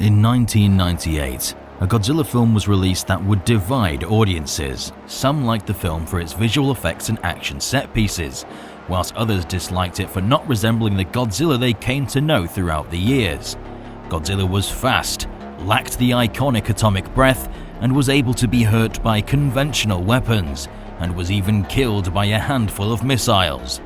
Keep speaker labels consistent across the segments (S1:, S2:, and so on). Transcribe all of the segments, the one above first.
S1: In 1998, a Godzilla film was released that would divide audiences. Some liked the film for its visual effects and action set pieces, whilst others disliked it for not resembling the Godzilla they came to know throughout the years. Godzilla was fast, lacked the iconic atomic breath, and was able to be hurt by conventional weapons, and was even killed by a handful of missiles.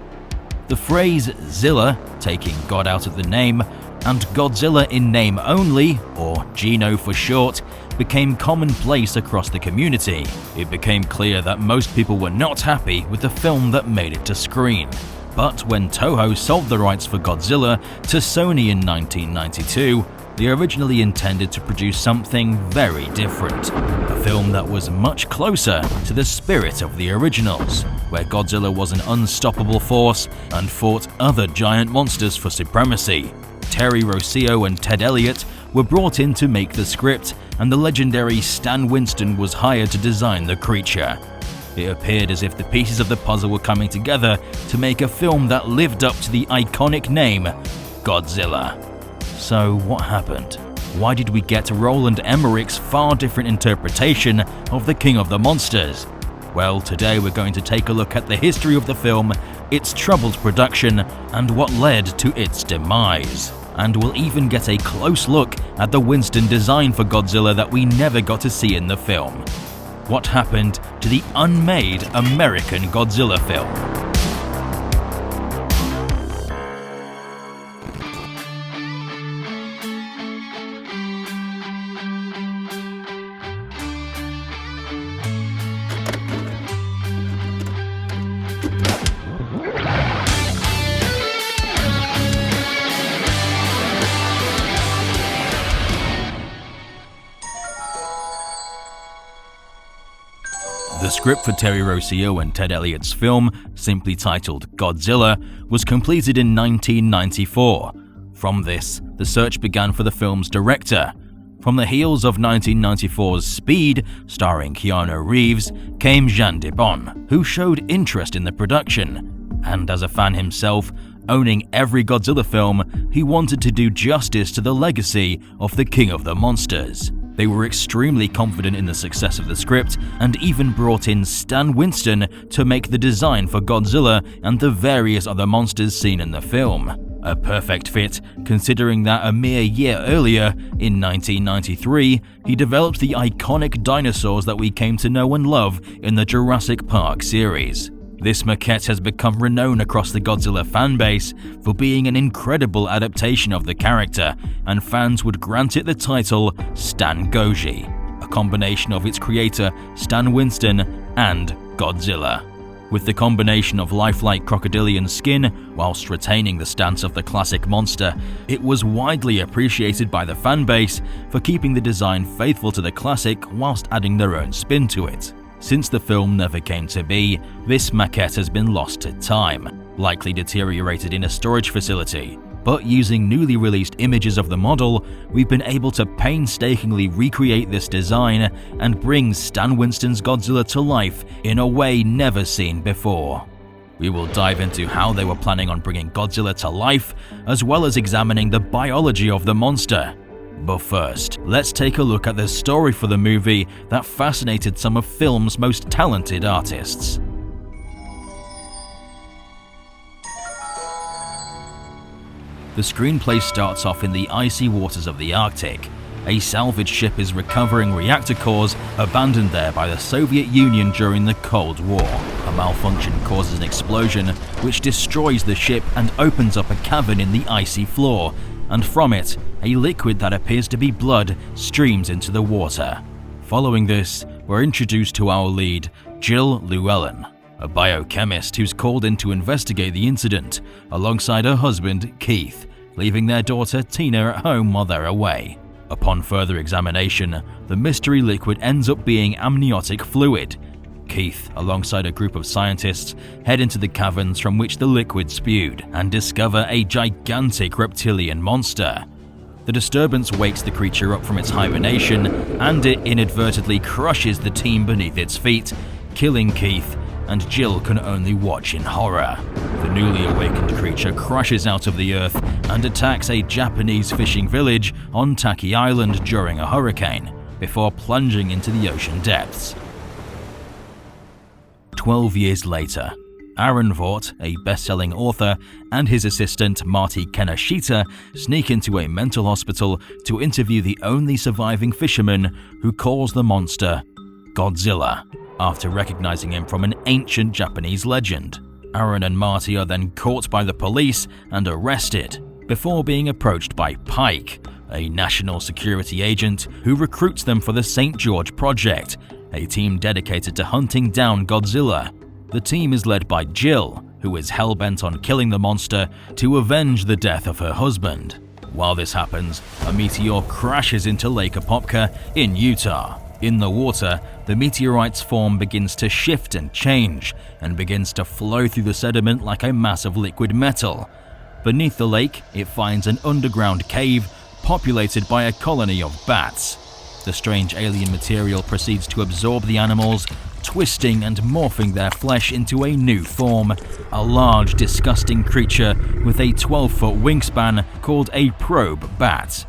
S1: The phrase Zilla, taking God out of the name, and Godzilla in name only, or Geno for short, became commonplace across the community. It became clear that most people were not happy with the film that made it to screen. But when TOHO sold the rights for Godzilla to Sony in 1992, they originally intended to produce something very different. A film that was much closer to the spirit of the originals, where Godzilla was an unstoppable force and fought other giant monsters for supremacy. Terry Rossio and Ted Elliott were brought in to make the script, and the legendary Stan Winston was hired to design the creature. It appeared as if the pieces of the puzzle were coming together to make a film that lived up to the iconic name, Godzilla. So what happened? Why did we get Roland Emmerich's far different interpretation of the King of the Monsters? Well, today we're going to take a look at the history of the film, its troubled production, and what led to its demise. And we'll even get a close look at the Winston design for Godzilla that we never got to see in the film. What happened to the unmade American Godzilla film? The script for Terry Rossio and Ted Elliott's film, simply titled Godzilla, was completed in 1994. From this, the search began for the film's director. From the heels of 1994's Speed, starring Keanu Reeves, came Jean Debon, who showed interest in the production. And as a fan himself, owning every Godzilla film, he wanted to do justice to the legacy of the King of the Monsters. They were extremely confident in the success of the script and even brought in Stan Winston to make the design for Godzilla and the various other monsters seen in the film. A perfect fit, considering that a mere year earlier, in 1993, he developed the iconic dinosaurs that we came to know and love in the Jurassic Park series. This maquette has become renowned across the Godzilla fanbase for being an incredible adaptation of the character, and fans would grant it the title Stan Goji, a combination of its creator Stan Winston and Godzilla. With the combination of lifelike crocodilian skin whilst retaining the stance of the classic monster, it was widely appreciated by the fanbase for keeping the design faithful to the classic whilst adding their own spin to it. Since the film never came to be, this maquette has been lost to time, likely deteriorated in a storage facility. But using newly released images of the model, we've been able to painstakingly recreate this design and bring Stan Winston's Godzilla to life in a way never seen before. We will dive into how they were planning on bringing Godzilla to life, as well as examining the biology of the monster. But first, let's take a look at the story for the movie that fascinated some of film's most talented artists. The screenplay starts off in the icy waters of the Arctic. A salvage ship is recovering reactor cores abandoned there by the Soviet Union during the Cold War. A malfunction causes an explosion which destroys the ship and opens up a cavern in the icy floor, and from it, a liquid that appears to be blood streams into the water. Following this, we're introduced to our lead, Jill Llewellyn, a biochemist who's called in to investigate the incident, alongside her husband, Keith, leaving their daughter, Tina, at home while they're away. Upon further examination, the mystery liquid ends up being amniotic fluid. Keith, alongside a group of scientists, head into the caverns from which the liquid spewed and discover a gigantic reptilian monster. The disturbance wakes the creature up from its hibernation, and it inadvertently crushes the team beneath its feet, killing Keith and Jill can only watch in horror. The newly awakened creature crashes out of the earth and attacks a Japanese fishing village on Taki Island during a hurricane, before plunging into the ocean depths. 12 years later, Aaron Vaught, a best-selling author, and his assistant Marty Kenashita sneak into a mental hospital to interview the only surviving fisherman who calls the monster Godzilla, after recognizing him from an ancient Japanese legend. Aaron and Marty are then caught by the police and arrested, before being approached by Pike, a national security agent who recruits them for the St. George Project, a team dedicated to hunting down Godzilla. The team is led by Jill, who is hell-bent on killing the monster to avenge the death of her husband. While this happens, a meteor crashes into Lake Apopka in Utah. In the water, the meteorite's form begins to shift and change, and begins to flow through the sediment like a mass of liquid metal. Beneath the lake, it finds an underground cave populated by a colony of bats. The strange alien material proceeds to absorb the animals, twisting and morphing their flesh into a new form, a large, disgusting creature with a 12-foot wingspan called a probe bat.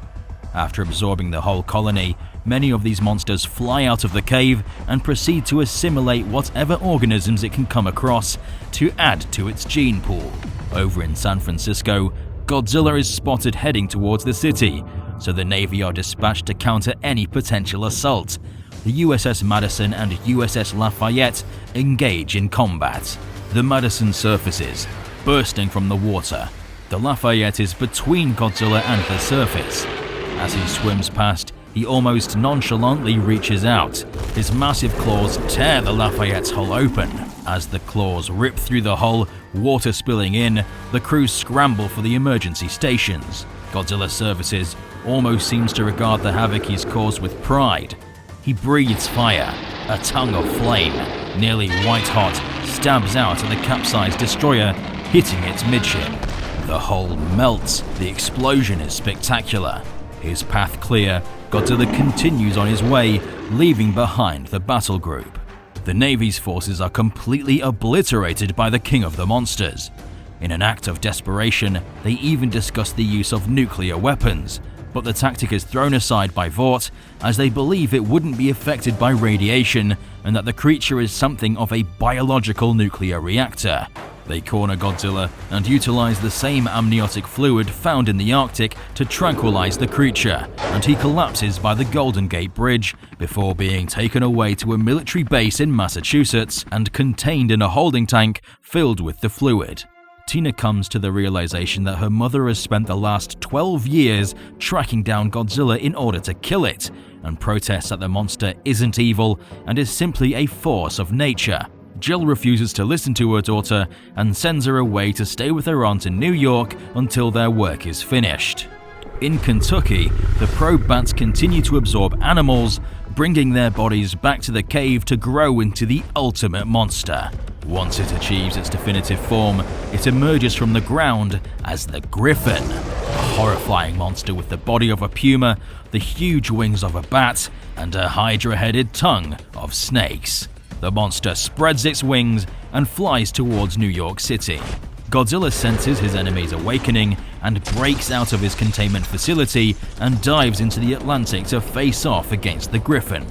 S1: After absorbing the whole colony, many of these monsters fly out of the cave and proceed to assimilate whatever organisms it can come across to add to its gene pool. Over in San Francisco, Godzilla is spotted heading towards the city, so the Navy are dispatched to counter any potential assault. The USS Madison and USS Lafayette engage in combat. The Madison surfaces, bursting from the water. The Lafayette is between Godzilla and the surface. As he swims past, he almost nonchalantly reaches out. His massive claws tear the Lafayette's hull open. As the claws rip through the hull, water spilling in, the crew scramble for the emergency stations. Godzilla surfaces almost seems to regard the havoc he's caused with pride. He breathes fire, a tongue of flame, nearly white-hot, stabs out at the capsized destroyer, hitting its midship. The hull melts, the explosion is spectacular. His path clear, Godzilla continues on his way, leaving behind the battle group. The Navy's forces are completely obliterated by the King of the Monsters. In an act of desperation, they even discuss the use of nuclear weapons, but the tactic is thrown aside by Vought as they believe it wouldn't be affected by radiation and that the creature is something of a biological nuclear reactor. They corner Godzilla and utilize the same amniotic fluid found in the Arctic to tranquilize the creature, and he collapses by the Golden Gate Bridge before being taken away to a military base in Massachusetts and contained in a holding tank filled with the fluid. Tina comes to the realization that her mother has spent the last 12 years tracking down Godzilla in order to kill it, and protests that the monster isn't evil and is simply a force of nature. Jill refuses to listen to her daughter and sends her away to stay with her aunt in New York until their work is finished. In Kentucky, the probe bats continue to absorb animals, bringing their bodies back to the cave to grow into the ultimate monster. Once it achieves its definitive form, it emerges from the ground as the Griffin, a horrifying monster with the body of a puma, the huge wings of a bat, and a hydra-headed tongue of snakes. The monster spreads its wings and flies towards New York City. Godzilla senses his enemy's awakening and breaks out of his containment facility and dives into the Atlantic to face off against the Griffin.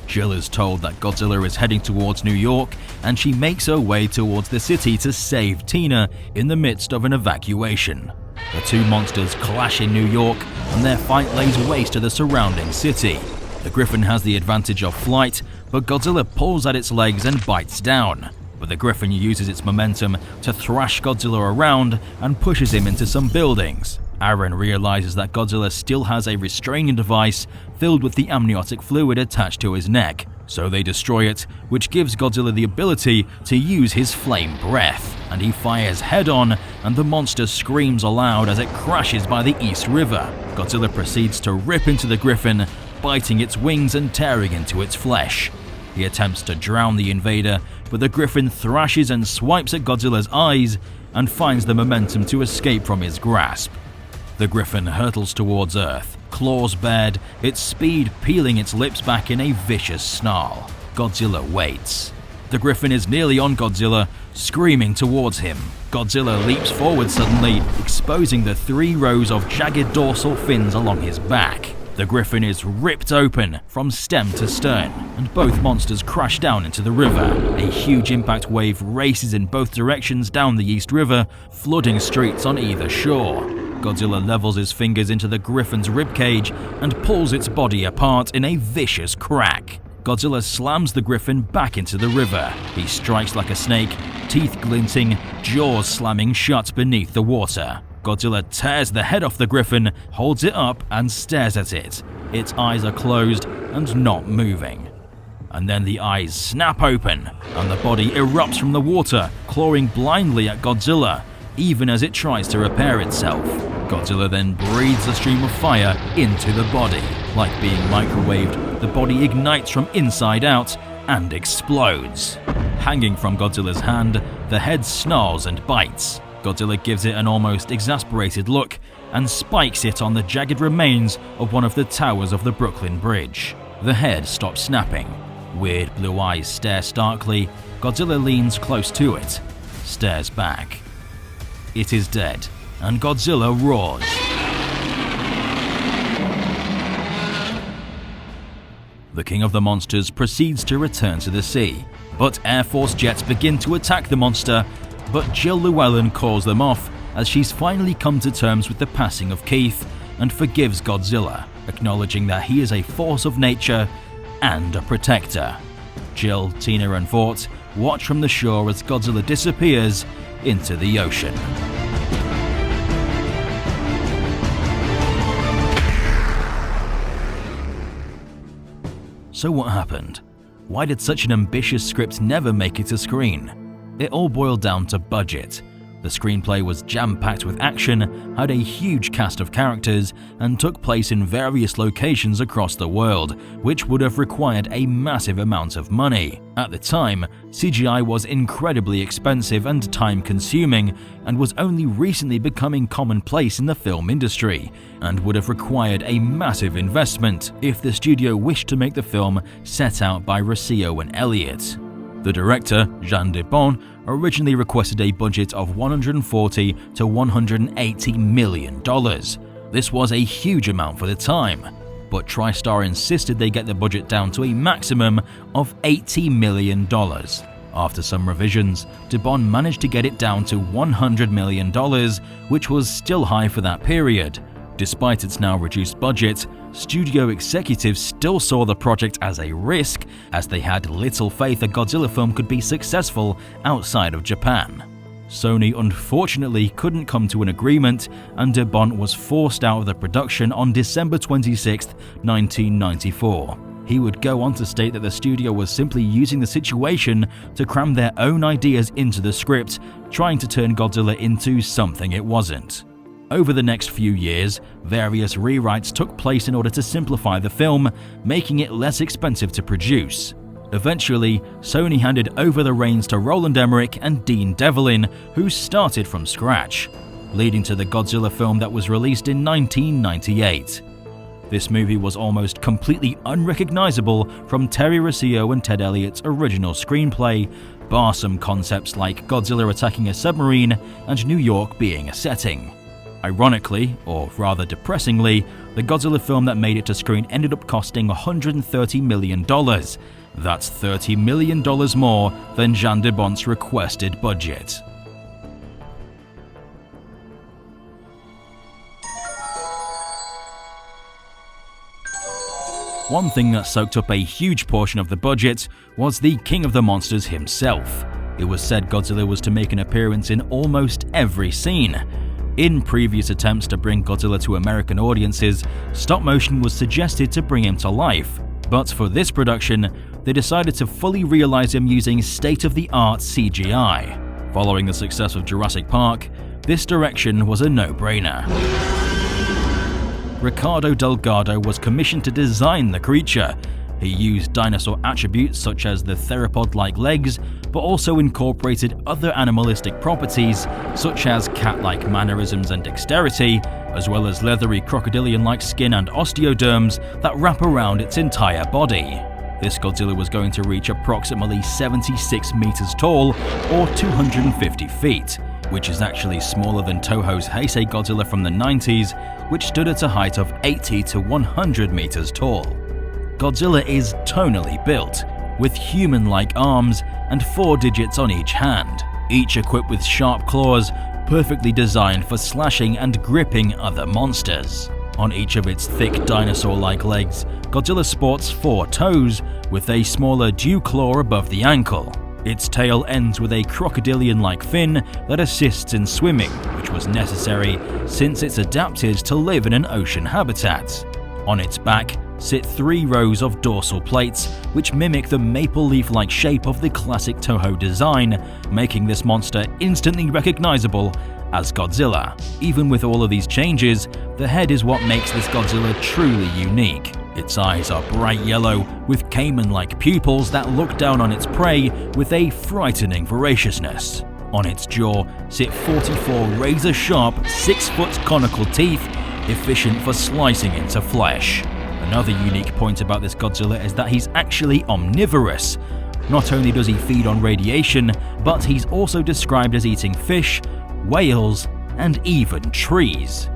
S1: Jill is told that Godzilla is heading towards New York, and she makes her way towards the city to save Tina in the midst of an evacuation. The two monsters clash in New York, and their fight lays waste to the surrounding city. The Griffin has the advantage of flight, but Godzilla pulls at its legs and bites down. But the Griffin uses its momentum to thrash Godzilla around and pushes him into some buildings. Aaron realizes that Godzilla still has a restraining device filled with the amniotic fluid attached to his neck, so they destroy it, which gives Godzilla the ability to use his flame breath, and he fires head-on, and the monster screams aloud as it crashes by the East River. Godzilla proceeds to rip into the Griffin, biting its wings and tearing into its flesh. He attempts to drown the invader, but the Griffin thrashes and swipes at Godzilla's eyes and finds the momentum to escape from his grasp. The Griffin hurtles towards Earth, claws bared, its speed peeling its lips back in a vicious snarl. Godzilla waits. The griffin is nearly on Godzilla, screaming towards him. Godzilla leaps forward suddenly, exposing the 3 rows of jagged dorsal fins along his back. The griffin is ripped open from stem to stern, and both monsters crash down into the river. A huge impact wave races in both directions down the East River, flooding streets on either shore. Godzilla levels his fingers into the griffin's ribcage and pulls its body apart in a vicious crack. Godzilla slams the griffin back into the river. He strikes like a snake, teeth glinting, jaws slamming shut beneath the water. Godzilla tears the head off the griffin, holds it up and stares at it. Its eyes are closed and not moving. And then the eyes snap open, and the body erupts from the water, clawing blindly at Godzilla, even as it tries to repair itself. Godzilla then breathes a stream of fire into the body. Like being microwaved, the body ignites from inside out and explodes. Hanging from Godzilla's hand, the head snarls and bites. Godzilla gives it an almost exasperated look and spikes it on the jagged remains of one of the towers of the Brooklyn Bridge. The head stops snapping. Weird blue eyes stare starkly. Godzilla leans close to it, stares back. It is dead, and Godzilla roars. The king of the monsters proceeds to return to the sea, but Air Force jets begin to attack the monster, but Jill Llewellyn calls them off as she's finally come to terms with the passing of Keith and forgives Godzilla, acknowledging that he is a force of nature and a protector. Jill, Tina and Vought watch from the shore as Godzilla disappears into the ocean. So what happened? Why did such an ambitious script never make it to screen? It all boiled down to budget. The screenplay was jam-packed with action, had a huge cast of characters, and took place in various locations across the world, which would have required a massive amount of money. At the time, CGI was incredibly expensive and time-consuming, and was only recently becoming commonplace in the film industry, and would have required a massive investment if the studio wished to make the film set out by Rossio and Elliott. The director, Jean de Bon, originally requested a budget of $140 to $180 million. This was a huge amount for the time, but TriStar insisted they get the budget down to a maximum of $80 million. After some revisions, de Bon managed to get it down to $100 million, which was still high for that period. Despite its now reduced budget, studio executives still saw the project as a risk, as they had little faith a Godzilla film could be successful outside of Japan. Sony unfortunately couldn't come to an agreement, and de Bon was forced out of the production on December 26, 1994. He would go on to state that the studio was simply using the situation to cram their own ideas into the script, trying to turn Godzilla into something it wasn't. Over the next few years, various rewrites took place in order to simplify the film, making it less expensive to produce. Eventually, Sony handed over the reins to Roland Emmerich and Dean Devlin, who started from scratch, leading to the Godzilla film that was released in 1998. This movie was almost completely unrecognizable from Terry Rossio and Ted Elliott's original screenplay, bar some concepts like Godzilla attacking a submarine and New York being a setting. Ironically, or rather depressingly, the Godzilla film that made it to screen ended up costing $130 million. That's $30 million more than Jean de Bon's requested budget. One thing that soaked up a huge portion of the budget was the King of the Monsters himself. It was said Godzilla was to make an appearance in almost every scene. In previous attempts to bring Godzilla to American audiences, stop motion was suggested to bring him to life, but for this production, they decided to fully realize him using state-of-the-art CGI. Following the success of Jurassic Park, this direction was a no-brainer. Ricardo Delgado was commissioned to design the creature. He used dinosaur attributes such as the theropod-like legs, but also incorporated other animalistic properties such as cat-like mannerisms and dexterity, as well as leathery crocodilian-like skin and osteoderms that wrap around its entire body. This Godzilla was going to reach approximately 76 meters tall, or 250 feet, which is actually smaller than TOHO's Heisei Godzilla from the 90s, which stood at a height of 80 to 100 meters tall. Godzilla is tonally built, with human-like arms and 4 digits on each hand, each equipped with sharp claws, perfectly designed for slashing and gripping other monsters. On each of its thick dinosaur-like legs, Godzilla sports 4 toes, with a smaller dew claw above the ankle. Its tail ends with a crocodilian-like fin that assists in swimming, which was necessary since it's adapted to live in an ocean habitat. On its back sit 3 rows of dorsal plates, which mimic the maple leaf-like shape of the classic TOHO design, making this monster instantly recognizable as Godzilla. Even with all of these changes, the head is what makes this Godzilla truly unique. Its eyes are bright yellow, with caiman-like pupils that look down on its prey with a frightening voraciousness. On its jaw sit 44 razor-sharp, 6-foot conical teeth, efficient for slicing into flesh. Another unique point about this Godzilla is that he's actually omnivorous. Not only does he feed on radiation, but he's also described as eating fish, whales, and even trees.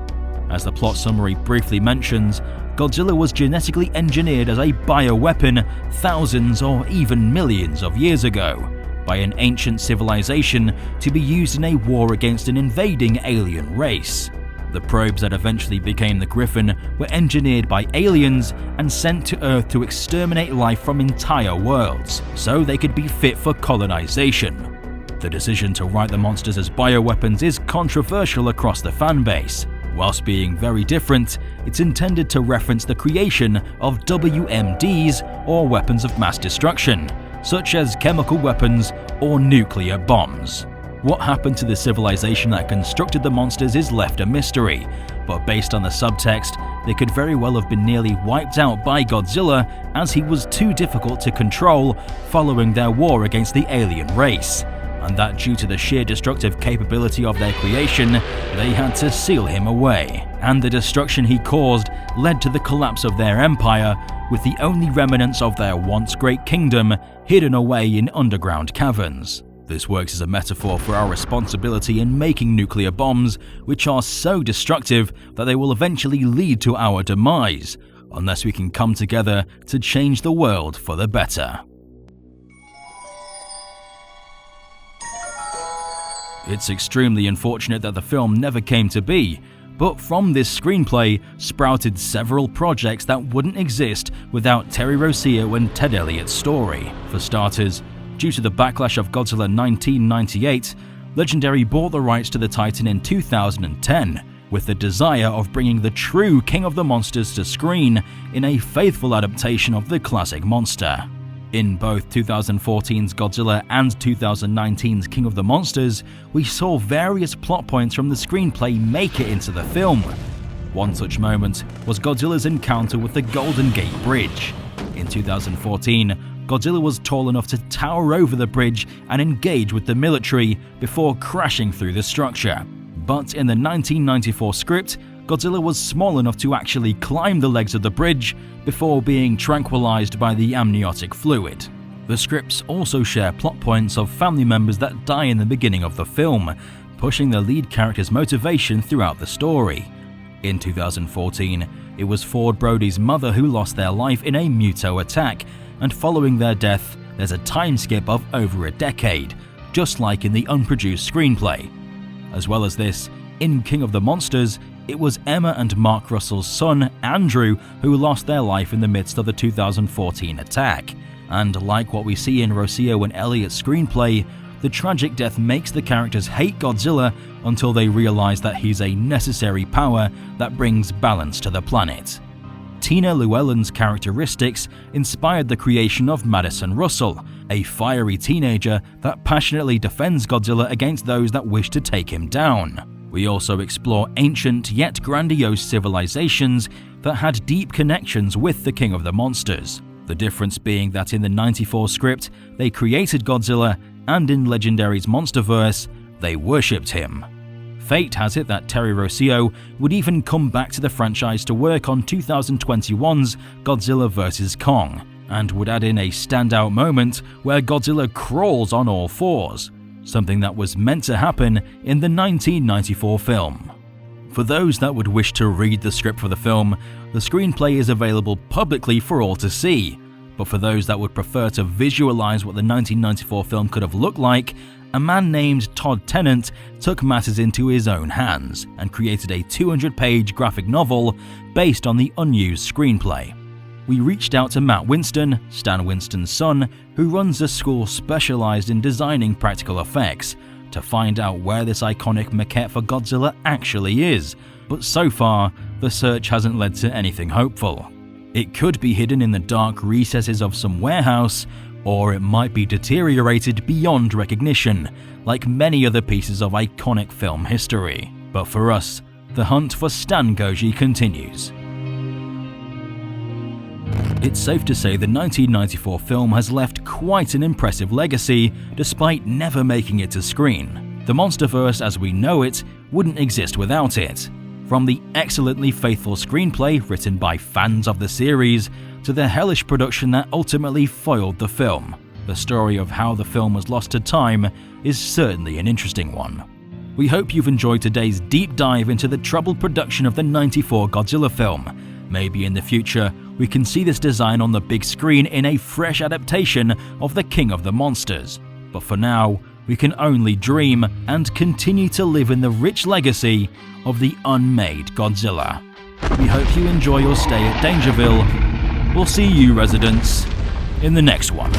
S1: As the plot summary briefly mentions, Godzilla was genetically engineered as a bioweapon thousands or even millions of years ago by an ancient civilization to be used in a war against an invading alien race. The probes that eventually became the Griffin were engineered by aliens and sent to Earth to exterminate life from entire worlds, so they could be fit for colonization. The decision to write the monsters as bioweapons is controversial across the fanbase. Whilst being very different, it's intended to reference the creation of WMDs, or weapons of mass destruction, such as chemical weapons or nuclear bombs. What happened to the civilization that constructed the monsters is left a mystery, but based on the subtext, they could very well have been nearly wiped out by Godzilla, as he was too difficult to control following their war against the alien race, and that due to the sheer destructive capability of their creation, they had to seal him away. And the destruction he caused led to the collapse of their empire, with the only remnants of their once great kingdom hidden away in underground caverns. This works as a metaphor for our responsibility in making nuclear bombs, which are so destructive that they will eventually lead to our demise, unless we can come together to change the world for the better. It's extremely unfortunate that the film never came to be, but from this screenplay sprouted several projects that wouldn't exist without Terry Rossio and Ted Elliott's story. For starters, due to the backlash of Godzilla 1998, Legendary bought the rights to the Titan in 2010, with the desire of bringing the true King of the Monsters to screen in a faithful adaptation of the classic monster. In both 2014's Godzilla and 2019's King of the Monsters, we saw various plot points from the screenplay make it into the film. One such moment was Godzilla's encounter with the Golden Gate Bridge. In 2014, Godzilla was tall enough to tower over the bridge and engage with the military before crashing through the structure. But in the 1994 script, Godzilla was small enough to actually climb the legs of the bridge before being tranquilized by the amniotic fluid. The scripts also share plot points of family members that die in the beginning of the film, pushing the lead character's motivation throughout the story. In 2014, it was Ford Brody's mother who lost their life in a Muto attack, and following their death, there's a time skip of over a decade, just like in the unproduced screenplay. As well as this, in King of the Monsters, it was Emma and Mark Russell's son, Andrew, who lost their life in the midst of the 2014 attack. And like what we see in Rossio and Elliott's screenplay, the tragic death makes the characters hate Godzilla until they realize that he's a necessary power that brings balance to the planet. Tina Llewellyn's characteristics inspired the creation of Madison Russell, a fiery teenager that passionately defends Godzilla against those that wish to take him down. We also explore ancient yet grandiose civilizations that had deep connections with the King of the Monsters. The difference being that in the 94 script, they created Godzilla, and in Legendary's Monsterverse, they worshipped him. Fate has it that Terry Rossio would even come back to the franchise to work on 2021's Godzilla vs. Kong, and would add in a standout moment where Godzilla crawls on all fours, something that was meant to happen in the 1994 film. For those that would wish to read the script for the film, the screenplay is available publicly for all to see, but for those that would prefer to visualize what the 1994 film could have looked like, a man named Todd Tennant took matters into his own hands and created a 200-page graphic novel based on the unused screenplay. We reached out to Matt Winston, Stan Winston's son, who runs a school specialized in designing practical effects, to find out where this iconic maquette for Godzilla actually is, but so far, the search hasn't led to anything hopeful. It could be hidden in the dark recesses of some warehouse, or it might be deteriorated beyond recognition, like many other pieces of iconic film history. But for us, the hunt for Stan Goji continues. It's safe to say the 1994 film has left quite an impressive legacy, despite never making it to screen. The Monsterverse as we know it wouldn't exist without it. From the excellently faithful screenplay written by fans of the series, to the hellish production that ultimately foiled the film, the story of how the film was lost to time is certainly an interesting one. We hope you've enjoyed today's deep dive into the troubled production of the '94 Godzilla film. Maybe in the future, we can see this design on the big screen in a fresh adaptation of The King of the Monsters. But for now, we can only dream and continue to live in the rich legacy of the unmade Godzilla. We hope you enjoy your stay at Dangerville. We'll see you residents in the next one.